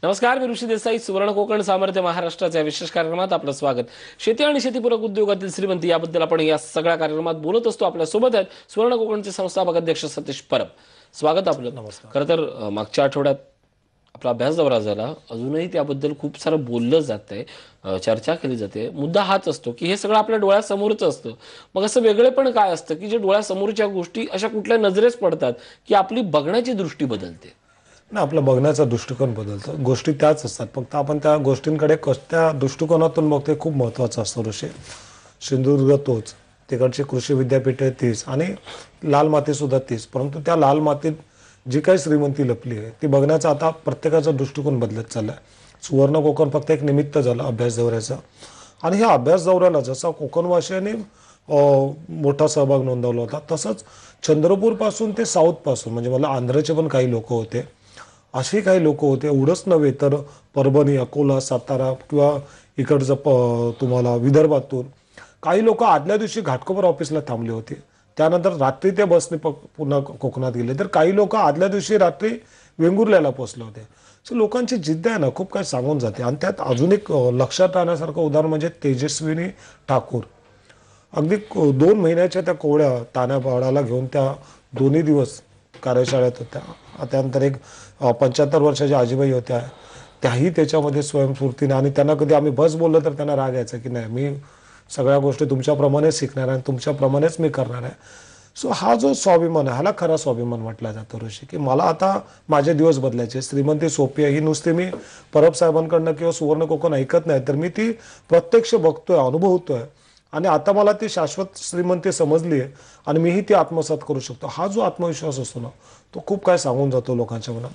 नमस्कार, मी ऋषी देसाई. सुवर्ण कोकण सामर्थ्य महाराष्ट्राच्या विशेष कार्यक्रमात आपलं स्वागत. शेती आणि शेतीपूरक उद्योगातील श्रीमंती याबद्दल आपण या सगळ्या कार्यक्रमात बोलत असतो. आपल्या सोबत आहेत सुवर्ण कोकणचे संस्थापक अध्यक्ष सतीश परब. स्वागत आपलं. नमस्कार. खरं तर मागच्या आठवड्यात आपला अभ्यास दौरा झाला. अजूनही त्याबद्दल खूप सारं बोललं जात आहे, चर्चा केली जाते. मुद्दा हाच असतो की हे सगळं आपल्या डोळ्यासमोरच असतं. मग असं वेगळेपण काय असतं की जे डोळ्यासमोरच्या गोष्टी अशा कुठल्या नजरेस पडतात की आपली बघण्याची दृष्टी बदलते? ना आपला बघण्याचा दृष्टिकोन बदलतो. गोष्टी त्याच असतात, फक्त आपण त्या गोष्टींकडे त्या दृष्टिकोनातून बघतो. खूप महत्त्वाचं असतं ऋषी. सिंधुदुर्ग तोच, तिकडची कृषी विद्यापीठे तीच आणि लाल माती सुद्धा तीच, परंतु त्या लाल मातीत जी काही श्रीमंती लपली आहे ती बघण्याचा आता प्रत्येकाचा दृष्टिकोन बदलत चालला आहे. सुवर्ण कोकण फक्त एक निमित्त झालं अभ्यास दौऱ्याचा, आणि ह्या अभ्यास दौऱ्याला जसा कोकणवासियांनी मोठा सहभाग नोंदवला होता, तसंच चंद्रपूरपासून ते साऊथपासून, म्हणजे मला आंध्रचे पण काही लोक होते, असे काही लोक होते. एवढंच नव्हे तर परभणी, अकोला, सातारा किंवा इकडचं तुम्हाला विदर्भातून काही लोक आदल्या दिवशी घाटकोपर ऑफिसला थांबले होते. त्यानंतर रात्री त्या बसने पुन्हा कोकणात गेले. तर काही लोक आदल्या दिवशी रात्री वेंगुर्ल्याला पोहोचले होते. सो लोकांची जिद्द आहे ना, खूप काही सांगून जाते. आणि त्यात अजून एक लक्षात राहण्यासारखं उदाहरण म्हणजे तेजस्विनी ठाकूर. अगदी 2 महिन्याच्या त्या कोवळ्या ताण्यापाडाला घेऊन त्या दोन्ही दिवस कार्यशाळेत होत्या. त्यानंतर एक 75 वर्षाच्या आजीबाई होत्या, त्याही त्याच्यामध्ये स्वयंस्फूर्तीने, आणि त्यांना कधी आम्ही बस बोललो तर त्यांना राग यायचा की नाही, मी सगळ्या गोष्टी तुमच्याप्रमाणेच शिकणार आहे आणि तुमच्याप्रमाणेच मी करणार आहे. सो हा जो स्वाभिमान आहे, ह्याला खरा स्वाभिमान म्हटला जातो ऋषी, की मला आता माझे दिवस बदलायचे. श्रीमंती सोपी आहे ही नुसती मी परब साहेबांकडनं किंवा सुवर्ण कोकण ऐकत नाही, तर मी ती प्रत्यक्ष बघतोय, अनुभवतोय, आणि आता मला ती शाश्वत श्रीमंती समजली आहे आणि मीही ती आत्मसात करू शकतो. हा जो आत्मविश्वास असतो ना, तो खूप काय सांगून जातो लोकांच्या मनात.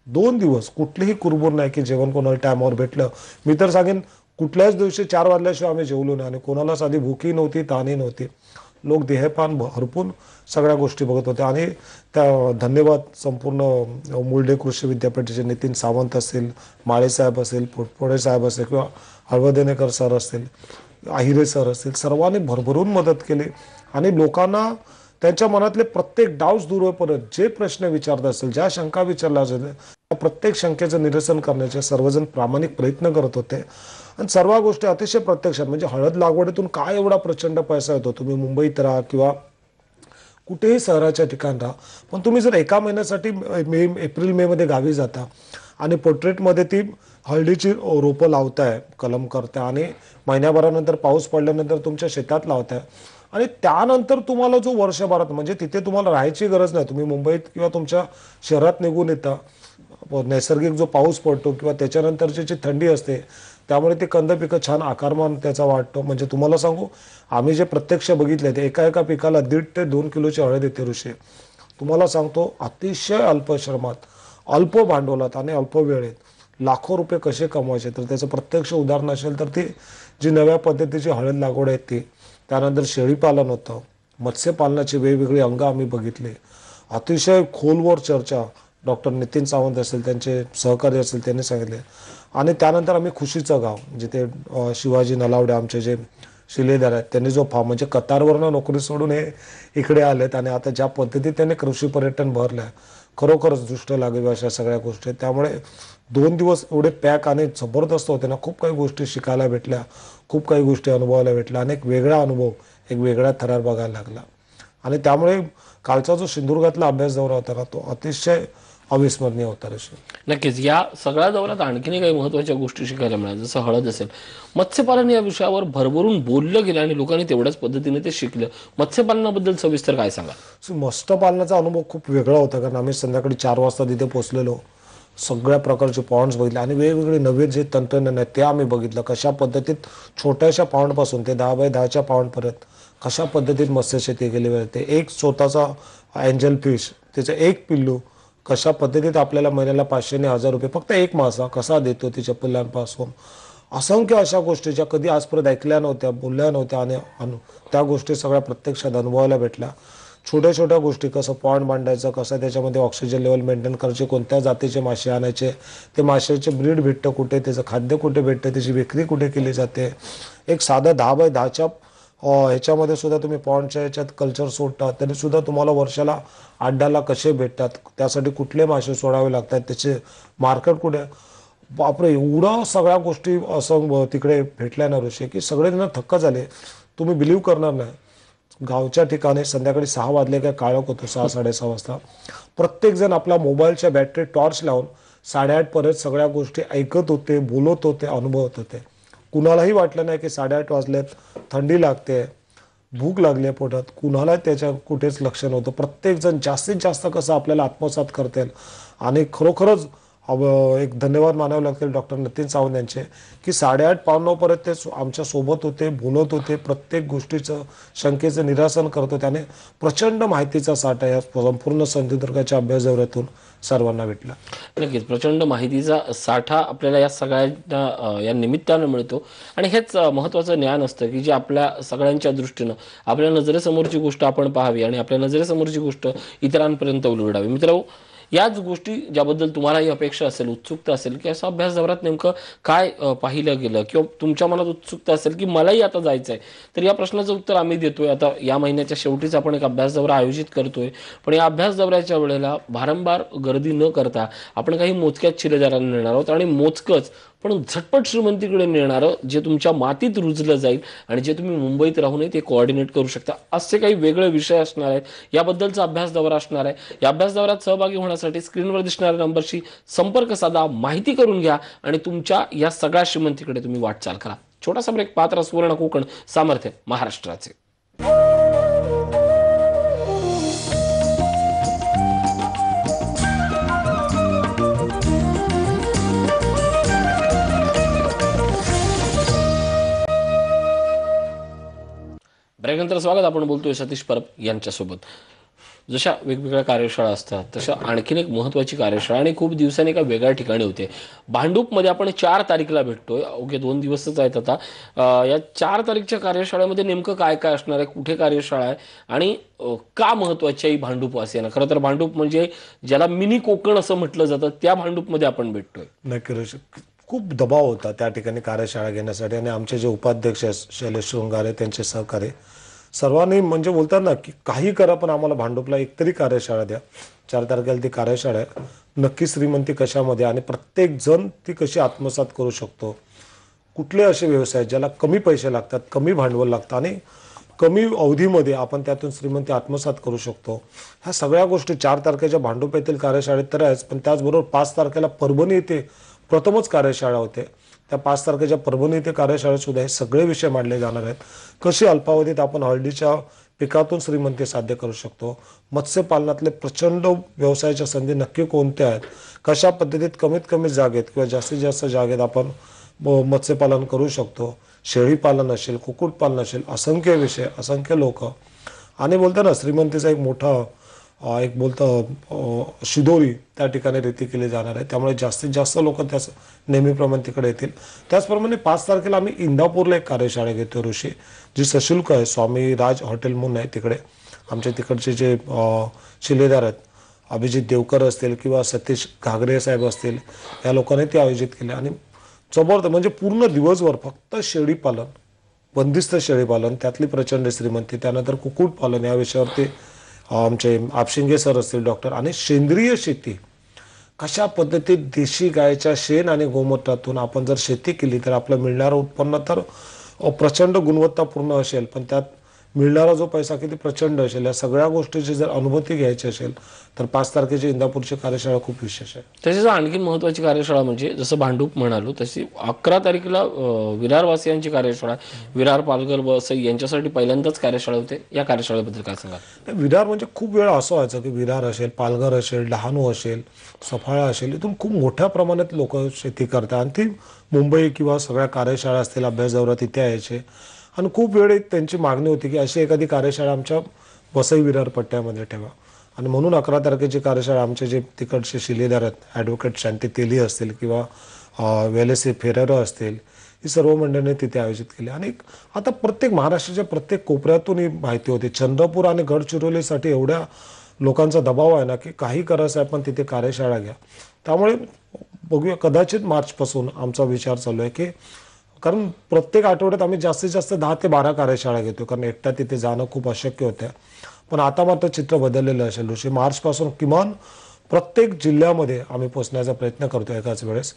2 दिवस कुठलीही कुरबुर नाही की जेवण कोणाला टायमावर भेटलं. मी तर सांगेन कुठल्याच दिवशी 4 वाजल्याशिवाय आम्ही जेवलो नाही, आणि कोणाला साधी भूकही नव्हती, ताणही नव्हती. लोक देहपान हरपून सगळ्या गोष्टी बघत होते. आणि त्या धन्यवाद संपूर्ण मुलडे कृषी विद्यापीठाचे नितीन सावंत असतील, माळेसाहेब असेल, पोटपोडे साहेब असेल, किंवा हळवदेनेकर सर असतील, आहिरे सर असतील, सर्वांनी भरभरून मदत केली. आणि लोकांना त्यांच्या मनातले प्रत्येक डाऊट्स दूर होईपर्यंत जे प्रश्न विचारत असतील, ज्या शंका विचारल्या असेल, त्या प्रत्येक शंकेचं निरसन करण्याचे सर्वजण प्रामाणिक प्रयत्न करत होते. आणि सर्व गोष्टी अतिशय प्रत्यक्षात, म्हणजे हळद लागवडीतून काय एवढा प्रचंड पैसा येतो. तुम्ही मुंबईत राहा किंवा कुठेही शहराच्या ठिकाण राहा, पण तुम्ही जर एका महिन्यासाठी एप्रिल मे मध्ये गावी जाता आणि पोर्ट्रेटमध्ये ती हळदीची रोपं लावताय, कलम करताय, आणि महिन्याभरानंतर पाऊस पडल्यानंतर तुमच्या शेतात लावताय, आणि त्यानंतर तुम्हाला जो वर्षभरात, म्हणजे तिथे तुम्हाला राहायची गरज नाही, तुम्ही मुंबईत किंवा तुमच्या शहरात निघून येता, नैसर्गिक जो पाऊस पडतो किंवा त्याच्यानंतरची जी थंडी असते, त्यामुळे ते कंद पिकं छान आकारमान त्याचा वाटतो. म्हणजे तुम्हाला सांगू, आम्ही जे प्रत्यक्ष बघितले ते एका एका पिकाला 1.5 ते 2 किलोची हळद येते ऋषी. तुम्हाला सांगतो, अतिशय अल्प श्रमात, अल्प भांडवलात आणि अल्प वेळेत लाखो रुपये कसे कमवायचे, तर त्याचं प्रत्यक्ष उदाहरण असेल तर ती जी नव्या पद्धतीची हळद लागवड आहे ती. त्यानंतर शेळीपालन होतं, मत्स्यपालनाची वेगवेगळी अंग आम्ही बघितले. अतिशय खोलवर चर्चा डॉक्टर नितीन सावंत असेल, त्यांचे सहकारी असेल, त्यांनी सांगितले. आणि त्यानंतर आम्ही खुशीचं गाव, जिथे शिवाजी नलावडे आमचे जे शिलेदार आहेत, त्यांनी जो फार्म, म्हणजे कतारवरनं नोकरी सोडून हे इकडे आलेत, आणि आता ज्या पद्धतीत त्यांनी कृषी पर्यटन भरलं आहे, खरोखरच दृष्ट लागावी अशा सगळ्या गोष्टी. त्यामुळे 2 दिवस एवढे पॅक आणि जबरदस्त होते ना, खूप काही गोष्टी शिकायला भेटल्या, खूप काही गोष्टी अनुभवायला भेटल्या, आणि एक वेगळा अनुभव, एक वेगळा थरार बघायला लागला. आणि त्यामुळे कालचा जो सिंधुदुर्गातला अभ्यास दौरा होता ना, तो अतिशय अविस्मरणीय होता ऋषी. नक्कीच. या सगळ्या दौऱ्यात आणखीनही काही महत्त्वाच्या गोष्टी शिकायला मिळाल्या, जसं हळद असेल. मत्स्यपालन या विषयावर भरभरून बोललं गेलं आणि लोकांनी तेवढ्याच पद्धतीने ते शिकलं. मत्स्यपालनाबद्दल सविस्तर काय सांगा? मत्स्यपालनाचा अनुभव खूप वेगळा होता, कारण आम्ही संध्याकाळी 4 वाजता तिथे पोहोचलेलो. सगळ्या प्रकारचे पॉन्ड्स बघितले, आणि वेगवेगळे नवे जे तंत्रज्ञान आहे ते आम्ही बघितलं. कशा पद्धतीत छोट्याशा पाऊंडपासून ते 10 बाय 10च्या पाऊंडपर्यंत कशा पद्धतीत मत्स्यशेती केली जाते. एक स्वतःचा एंजल फिश, त्याचं एक पिल्लू कशा पद्धतीत आपल्याला महिन्याला 500 ने 1000 रुपये फक्त एक मासा कसा देतो तिच्या पिल्लांपासून. असंख्य अशा गोष्टी ज्या कधी आजपर्यंत ऐकल्या नव्हत्या, बोलल्या नव्हत्या, आणि त्या गोष्टी सगळ्या प्रत्यक्षात अनुभवायला भेटल्या. छोट्या छोट्या गोष्टी, कसं पॉन्ड बांधायचं, कसं त्याच्यामध्ये ऑक्सिजन लेवल मेंटेन करायचे, कोणत्या जातीचे मासे आणायचे, ते माशाचे ब्रीड भेटतं कुठे, त्याचं खाद्य कुठे भेटतं, त्याची विक्री कुठे केली जाते. एक साधं 10 बाय 10च्या ह्याच्यामध्ये सुद्धा तुम्ही पॉन्डच्या ह्याच्यात कल्चर सोडता, तरी सुद्धा तुम्हाला वर्षाला अड्ड्याला कसे भेटतात, त्यासाठी कुठले मासे सोडावे लागतात, त्याचे मार्केट कुठे. बापरे एवढं सगळ्या गोष्टी असं तिकडे भेटल्या ना ऋषी की सगळेजण थक्क झाले. तुम्ही बिलीव्ह करणार नाही, गावच्या ठिकाणी संध्याकाळी 6 वाजले काय काळोख होतो, 6-6:30 वाजता प्रत्येक जण आपला मोबाईलच्या बॅटरी टॉर्च लावून 8:30 पर्यंत सगळ्या गोष्टी ऐकत होते, बोलत होते, अनुभवत होते. कुणालाही वाटलं नाही की 8:30 वाजलेत, थंडी लागते, भूक लागली आहे पोटात, कुणाला त्याच्या कुठेच लक्ष नव्हतं. प्रत्येकजण जास्तीत जास्त कसं आपल्याला आत्मसात करता येईल. आणि खरोखरच एक धन्यवाद मानावे लागतील डॉक्टर नितीन सावंत यांचे की 8:30-9:15 पर्यंत ते आमच्या सोबत होते, बोलत होते, प्रत्येक गोष्टीचं शंकेचं निरासन करत होते. आणि प्रचंड माहितीचा साठा या संपूर्ण सिंधुदुर्गाच्या अभ्यास दौऱ्यातून सर्वांना भेटला. नक्कीच प्रचंड माहितीचा साठा आपल्याला या सगळ्या या निमित्तानं मिळतो. आणि हेच महत्त्वाचं ज्ञान असतं की जे आपल्या सगळ्यांच्या दृष्टीनं आपल्या नजरेसमोरची गोष्ट आपण पाहावी आणि आपल्या नजरेसमोरची गोष्ट इतरांपर्यंत उलगडावी. मित्रांनो, याच गोष्टी ज्याबद्दल तुम्हालाही अपेक्षा असेल, उत्सुकता असेल की असं अभ्यास दौऱ्यात नेमकं काय पाहिलं गेलं, किंवा तुमच्या मनात उत्सुकता असेल की मलाही आता जायचं आहे, तर या प्रश्नाचं उत्तर आम्ही देतोय. आता या महिन्याच्या शेवटीच आपण एक अभ्यास दौरा आयोजित करतोय. पण या अभ्यास दौऱ्याच्या वेळेला भारंभार गर्दी न करता आपण काही मोजक्याच शिलेदारांना नेणार आहोत. आणि मोजकंच पण झटपट श्रीमंतीकडे नेणारं, जे तुमच्या मातीत रुजलं जाईल आणि जे तुम्ही मुंबईत राहूनही ते कोऑर्डिनेट करू शकता, असे काही वेगळे विषय असणार आहेत. याबद्दलचा अभ्यास दौरा असणार आहे. या अभ्यास दौऱ्यात सहभागी होण्यासाठी स्क्रीनवर दिसणाऱ्या नंबरशी संपर्क साधा, माहिती करून घ्या आणि तुमच्या या सगळ्या श्रीमंतीकडे तुम्ही वाटचाल करा. छोटासा ब्रेक, पात्र सुवर्ण कोकण, सामर्थ्य महाराष्ट्राचे. ब्रेकनंतर स्वागत. आपण बोलतोय सतीश परब यांच्यासोबत. जशा वेगवेगळ्या कार्यशाळा असतात तशा आणखीन एक महत्त्वाची कार्यशाळा आणि खूप दिवसांनी एका वेगळ्या ठिकाणी होते. भांडूपमध्ये आपण 4 तारीखला भेटतोय. अवघे 2 दिवसच आहेत आता. या 4 तारीखच्या कार्यशाळेमध्ये नेमकं काय काय असणार आहे, कुठे कार्यशाळा आहे आणि का महत्त्वाची आहे भांडूपवासियांना? खरं तर भांडूप म्हणजे ज्याला मिनी कोकण असं म्हटलं जातं, त्या भांडूपमध्ये आपण भेटतोय. नक्की ऋषी, खूप दबाव होता त्या ठिकाणी कार्यशाळा घेण्यासाठी. आणि आमचे जे उपाध्यक्ष शैलेश शृंगारे, त्यांचे सहकारी सर्वांनी म्हणजे बोलतात ना की काही करा पण आम्हाला भांडुपला एकतरी कार्यशाळा द्या. 4 तारखेला ती कार्यशाळा आहे. नक्की श्रीमंती कशामध्ये आणि प्रत्येक जण ती कशी आत्मसात करू शकतो, कुठले असे व्यवसाय ज्याला कमी पैसे लागतात, कमी भांडवल लागतं आणि कमी अवधीमध्ये आपण त्यातून श्रीमंती आत्मसात करू शकतो, ह्या सगळ्या गोष्टी 4 तारखेच्या भांडूप येथील कार्यशाळेत तर आहेच. पण त्याचबरोबर 5 तारखेला परभणी येथे प्रथमच कार्यशाळा होते. त्या 5 तारखेच्या परभणी येथे कार्यशाळेत सुद्धा हे सगळे विषय मांडले जाणार आहेत. कशी अल्पावधीत आपण हळदीच्या पिकातून श्रीमंती साध्य करू शकतो, मत्स्यपालनातले प्रचंड व्यवसायाच्या संधी नक्की कोणत्या आहेत, कशा पद्धतीत कमीत कमी जागेत किंवा जास्तीत जास्त जागेत आपण मत्स्यपालन करू शकतो, शेळीपालन असेल, कुक्कुटपालन असेल, असंख्य विषय, असंख्य लोक. आणि बोलतो ना श्रीमंतीचा एक मोठा एक बोलतं शिदोरी त्या ठिकाणी रीती केली जाणार आहे. त्यामुळे जास्तीत जास्त लोक त्याच नेहमीप्रमाणे तिकडे येतील. त्याचप्रमाणे 5 तारखेला आम्ही इंदापूरला एक कार्यशाळा घेतो ऋषी, जी सशुल्क आहे. स्वामी राज हॉटेल म्हणून आहे तिकडे. आमच्या तिकडचे जे शिलेदार आहेत, अभिजित देवकर असतील किंवा सतीश घागरे साहेब असतील, या लोकांनी ते आयोजित केले. आणि जबरदस्त म्हणजे पूर्ण दिवसभर फक्त शेळीपालन, बंदिस्त शेळीपालन, त्यातली प्रचंड श्रीमंती, त्यानंतर कुक्कुटपालन या विषयावरती आमचे आपशिंगे सर असतील डॉक्टर, आणि सेंद्रिय शेती कशा पद्धतीत देशी गायच्या शेण आणि गोमूत्रातून आपण जर शेती केली तर आपलं मिळणारं उत्पन्न तर प्रचंड गुणवत्तापूर्ण असेल, पण त्यात मिळणारा जो पैसा किती प्रचंड असेल. या सगळ्या गोष्टीची जर अनुभूती घ्यायची असेल तर 5 तारखेची इंदापूरची कार्यशाळा खूप विशेष आहे. तसेच आणखी महत्त्वाची कार्यशाळा म्हणजे जसं भांडूप म्हणालो तशी 11 तारखेला विरारवासियांची कार्यशाळा, विरार, पालघर, वसई यांच्यासाठी पहिल्यांदाच कार्यशाळा होते. या कार्यशाळेबद्दल काय सांगाल? विरार म्हणजे खूप वेळा असं व्हायचं की विरार असेल, पालघर असेल, डहाणू असेल, सफाळा असेल, इथून खूप मोठ्या प्रमाणात लोक शेती करतात आणि ती मुंबई किंवा सगळ्या कार्यशाळा असतील अभ्यास दौऱ्यात इथे यायचे. आणि खूप वेळ त्यांची मागणी होती की अशी एखादी कार्यशाळा आमच्या वसई विरार पट्ट्यामध्ये ठेवा. आणि म्हणून 11 तारखेची कार्यशाळा आमचे जे तिकडचे शिलेदार आहेत, ॲडव्होकेट शांती तेली असतील किंवा वेलेसी फेरेरो असतील, ही सर्व मंडळींनी तिथे आयोजित केली. आणि आता प्रत्येक महाराष्ट्राच्या प्रत्येक कोपऱ्यातून ही माहिती होती. चंद्रपूर आणि गडचिरोलीसाठी एवढ्या लोकांचा दबाव आहे ना की काही करायचं आहे पण तिथे कार्यशाळा घ्या. त्यामुळे बघूया, कदाचित मार्चपासून आमचा विचार चालू आहे की, कारण प्रत्येक आठवड्यात आम्ही जास्तीत जास्त 10 ते 12 कार्यशाळा घेतो, कारण एकटा तिथे जाणं खूप अशक्य होतं. पण आता मात्र चित्र बदललेलं असेल ऋषी. मार्चपासून किमान प्रत्येक जिल्ह्यामध्ये आम्ही पोचण्याचा प्रयत्न करतो एकाच वेळेस.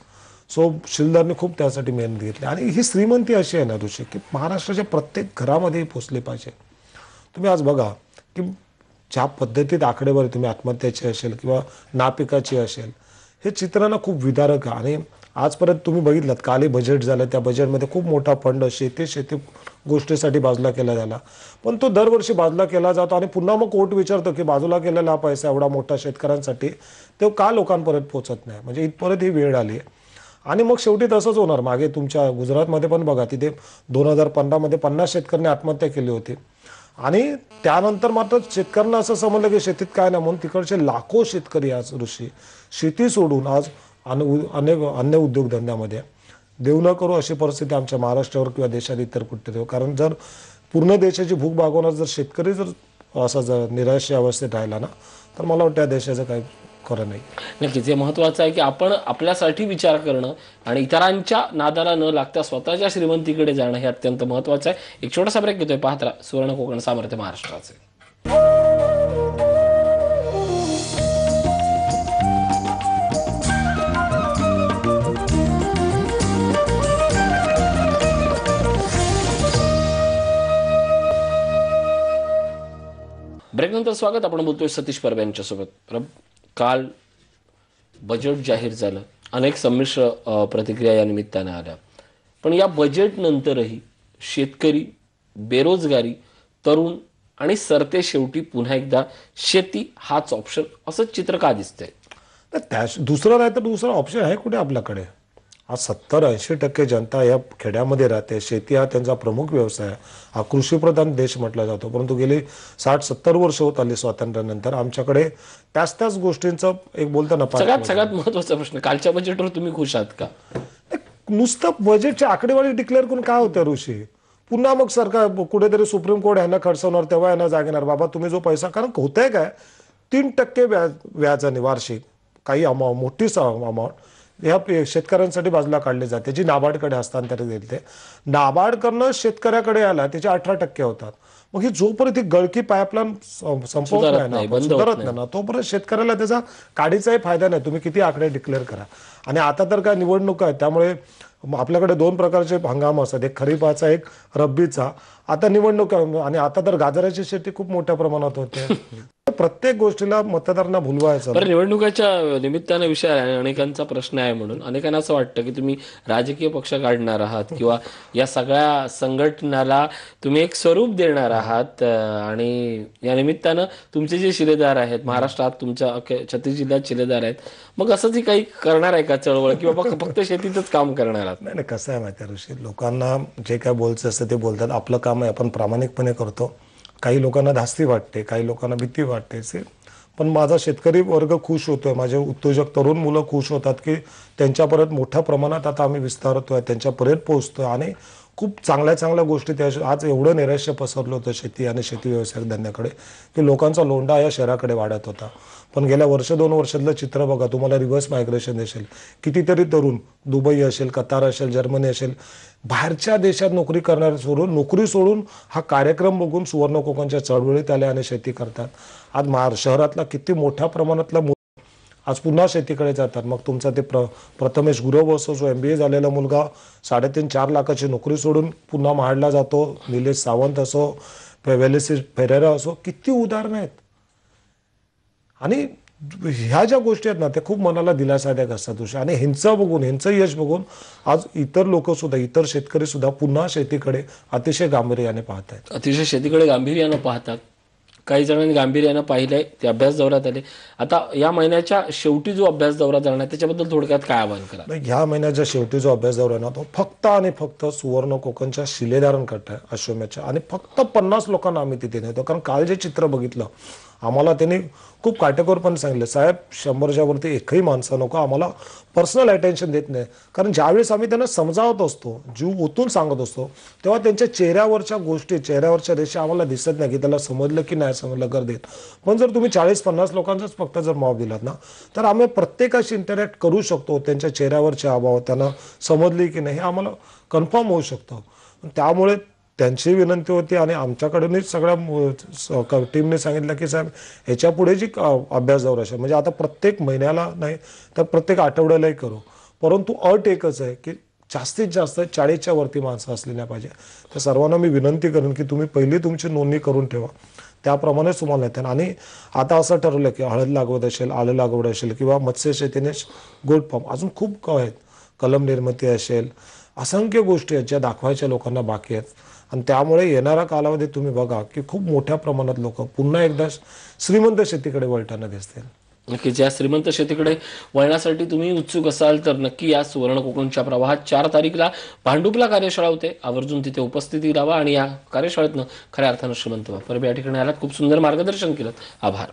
सो शिलदारने खूप त्यासाठी मेहनत घेतली आणि ही श्रीमंती अशी आहे ना ऋषी, की महाराष्ट्राच्या प्रत्येक घरामध्ये पोचली पाहिजे. तुम्ही आज बघा की ज्या पद्धतीत आकडेवारी तुम्ही आत्महत्याची असेल किंवा नापिकाची असेल, हे चित्र ना खूप विदारक आहे. आणि आजपर्यंत तुम्ही बघितलं कालही बजेट झालं, त्या बजेटमध्ये खूप मोठा फंड शेती गोष्टीसाठी बाजूला केला झाला, पण तो दरवर्षी बाजूला केला जातो आणि पुन्हा मग कोर्ट विचारतो की बाजूला केलेला हा पैसा एवढा मोठा शेतकऱ्यांसाठी तो का लोकांपर्यंत पोहोचत नाही. म्हणजे इथपर्यंत ही वेळ आली आहे. आणि मग शेवटी तसंच होणार. मागे तुमच्या गुजरातमध्ये पण बघा, तिथे 2015 50 शेतकऱ्यांनी आत्महत्या केली होती आणि त्यानंतर मात्र शेतकऱ्यांना असं समजलं की शेतीत काय नाही, म्हणून तिकडचे लाखो शेतकरी आज ऋषी शेती सोडून आज अनेक अन्य उद्योगधंद्यामध्ये. देव न करू अशी परिस्थिती आमच्या महाराष्ट्रावर किंवा देशात इतर कुठे देऊ. कारण जर पूर्ण देशाची भूक भागवणार जर शेतकरी जर असा जर निराशा अवस्थेत राहिला ना, तर मला वाटतं त्या देशाचं काही खरं नाही. नक्कीच हे महत्वाचं आहे की आपण आपल्यासाठी विचार करणं आणि इतरांच्या नादाला न लागता स्वतःच्या श्रीमंतीकडे जाणं हे अत्यंत महत्वाचं आहे. एक छोटासा ब्रेक घेतोय. पाहत राहा सुवर्ण कोकण, सामर्थ्य महाराष्ट्राचे. ब्रेकनंतर स्वागत. आपण बोलतोय सतीश परब यांच्यासोबत. काल बजेट जाहीर झालं, अनेक संमिश्र प्रतिक्रिया या निमित्तानं आल्या, पण या बजेट नंतरही शेतकरी, बेरोजगारी, तरुण आणि सरते शेवटी पुन्हा एकदा शेती हाच ऑप्शन, असं चित्र का दिसतंय? त्या दुसरं नाही तर दुसरा ऑप्शन आहे कुठे आपल्याकडे? आज 70-80% जनता या खेड्यामध्ये राहते. शेती हा त्यांचा प्रमुख व्यवसाय आहे. हा कृषीप्रधान देश म्हटला जातो, परंतु गेली 60-70 वर्ष होत आली स्वातंत्र्यानंतर आमच्याकडे त्याच गोष्टींचं एक बोलताना सगळ्यात महत्वाचा प्रश्न, कालच्या बजेटवर तुम्ही खुश आहात का? नुसतं बजेटची आकडेवारी डिक्लेअर करून काय होतं ऋषी? पुन्हा मग सरकार कुठेतरी सुप्रीम कोर्ट ह्यांना खडसवणार, तेव्हा यांना जागणार बाबा तुम्ही जो पैसा. कारण होतंय काय, 3% व्याजाने वार्षिक काही मोठी अमाऊंट ह्या शेतकऱ्यांसाठी बाजूला काढली जाते, जी नाबार्डकडे हस्तांतरित केली. नाबार्डकडनं शेतकऱ्याकडे आला त्याचे 18% होतात. मग ही जोपर्यंत गळकी पाईपलाईन संपवत नाही ना, सुधारत नाही ना, तोपर्यंत शेतकऱ्याला त्याचा काडीचाही फायदा नाही. तुम्ही किती आकडे डिक्लेअर करा. आणि आता तर काय निवडणूक आहे, त्यामुळे आपल्याकडे 2 प्रकारचे हंगाम असतात, एक खरीपाचा एक रब्बीचा. आता निवडणूक आणि आता तर गाजराची शेती खूप मोठ्या प्रमाणात होते. प्रत्येक गोष्टीला मतदारांना भुलवायचं. बरं, निवडणुकाच्या निमित्तानं विषय आहे, अनेकांचा प्रश्न आहे, म्हणून अनेकांना असं वाटतं की तुम्ही राजकीय पक्ष काढणार आहात किंवा या सगळ्या संघटनाला तुम्ही एक स्वरूप देणार आहात आणि या निमित्तानं तुमचे जे शिलेदार आहेत महाराष्ट्रात, तुमच्या 36 जिल्ह्यात शिलेदार आहेत, मग असंच काही करणार आहे का चळवळ किंवा फक्त शेतीतच काम करणार आहात? नाही, कसं आहे माहिती आहे ऋषी, लोकांना जे काय बोलायचं असतं ते बोलतात. आपलं काम आहे, आपण प्रामाणिकपणे करतो. काही लोकांना धास्ती वाटते, काही लोकांना भीती वाटते, पण माझा शेतकरी वर्ग खुश होतोय, माझे उद्योजक तरुण मुलं खुश होतात की त्यांच्यापर्यंत मोठ्या प्रमाणात आता आम्ही विस्तारतोय, त्यांच्यापर्यंत पोहोचतोय आणि खूप चांगल्या गोष्टी त्या. आज एवढं नैराश्य पसरलं होतं शेती आणि शेती व्यवसाय धंद्याकडे की लोकांचा लोंढा या शहराकडे वाढत होता. पण गेल्या 1-2 वर्षातलं चित्र बघा, तुम्हाला रिव्हर्स मायग्रेशन असेल. कितीतरी तरुण दुबई असेल, कतार असेल, जर्मनी असेल, बाहेरच्या देशात नोकरी करणारे सोडून नोकरी सोडून हा कार्यक्रम बघून सुवर्ण कोकणच्या चळवळीत आले आणि शेती करतात. आज शहरातला किती मोठ्या प्रमाणातला आज पुन्हा शेतीकडे जातात. मग तुमचा ते प्रथमेश गुरव असो, जो MBA झालेला मुलगा 3.5-4 लाखाची नोकरी सोडून पुन्हा महाडला जातो, निलेश सावंत असो, वेलेसिस फेरेरा असो, किती उदाहरणं आहेत. आणि ह्या ज्या गोष्टी आहेत ना, त्या खूप मनाला दिलासादायक असतात. आणि ह्यांचं यश बघून आज इतर लोक सुद्धा, इतर शेतकरी सुद्धा पुन्हा शेतीकडे अतिशय गांभीर्याने पाहत आहेत. अतिशय शेतीकडे गांभीर्यानं पाहतात. काही जणांनी गांभीर्यानं पाहिलंय, ते अभ्यास दौऱ्यात आले. आता या महिन्याच्या शेवटी जो अभ्यास दौरा जाणार त्याच्याबद्दल थोडक्यात काय आवाहन करा? ह्या महिन्याच्या शेवटी जो अभ्यास दौरा ना, तो फक्त आणि फक्त सुवर्ण कोकणच्या शिलेदारांकडे अश्वमेधच्या आणि फक्त 50 लोकांना आम्ही तिथे नेतो. कारण काल जे चित्र बघितलं, आम्हाला त्यांनी खूप काटेकोरपणे सांगितलं, साहेब 100च्या वरती एकही माणसं नको, आम्हाला पर्सनल अटेन्शन देत नाही. कारण ज्यावेळेस आम्ही त्यांना समजावत असतो, जीव ओतून सांगत असतो, तेव्हा त्यांच्या चेहऱ्यावरच्या गोष्टी, चेहऱ्यावरच्या रेषा आम्हाला दिसत नाही की त्याला समजलं की नाही समजलं गर्दीत. पण जर तुम्ही 40-50 लोकांचाच फक्त जर मॉब दिलात ना, तर आम्ही प्रत्येकाशी इंटरॅक्ट करू शकतो. त्यांच्या चेहऱ्यावरचे हावभाव त्यांना समजली की नाही हे आम्हाला कन्फर्म होऊ शकतं. त्यामुळे त्यांची विनंती होती आणि आमच्याकडूनही सगळ्या टीमने सांगितलं की साहेब ह्याच्या पुढे जी अभ्यास दौरा असेल म्हणजे आता प्रत्येक महिन्याला नाही तर प्रत्येक आठवड्यालाही करू, परंतु अट एकच आहे की जास्तीत जास्त 40च्या वरती माणसं असली नाही पाहिजे. तर सर्वांना मी विनंती करेन की तुम्ही पहिली तुमची नोंदणी करून ठेवा, त्याप्रमाणेच तुम्हाला येते. आणि आता असं ठरवलं की हळद लागवड असेल, आलं लागवड असेल किंवा मत्स्यशेतीने गोल्ड पंप अजून खूप आहेत, कलम निर्मिती असेल, असंख्य गोष्टी आहेत ज्या दाखवायच्या लोकांना बाकी आहेत. आणि त्यामुळे येणारा कालावधी तुम्ही बघा की खूप मोठ्या प्रमाणात लोक पुन्हा एकदा श्रीमंत शेतीकडे वळताना दिसतील. नक्कीच या श्रीमंत शेतीकडे वळण्यासाठी तुम्ही उत्सुक असाल तर नक्की या सुवर्ण कोकणच्या प्रवाहात 4 तारीखला भांडुपला कार्यशाळा होते. आवर्जून तिथे उपस्थिती लावा आणि या कार्यशाळेतनं खऱ्या अर्थानं श्रीमंत व्हा. परब या ठिकाणी आलात, खूप सुंदर मार्गदर्शन केलं. आभार.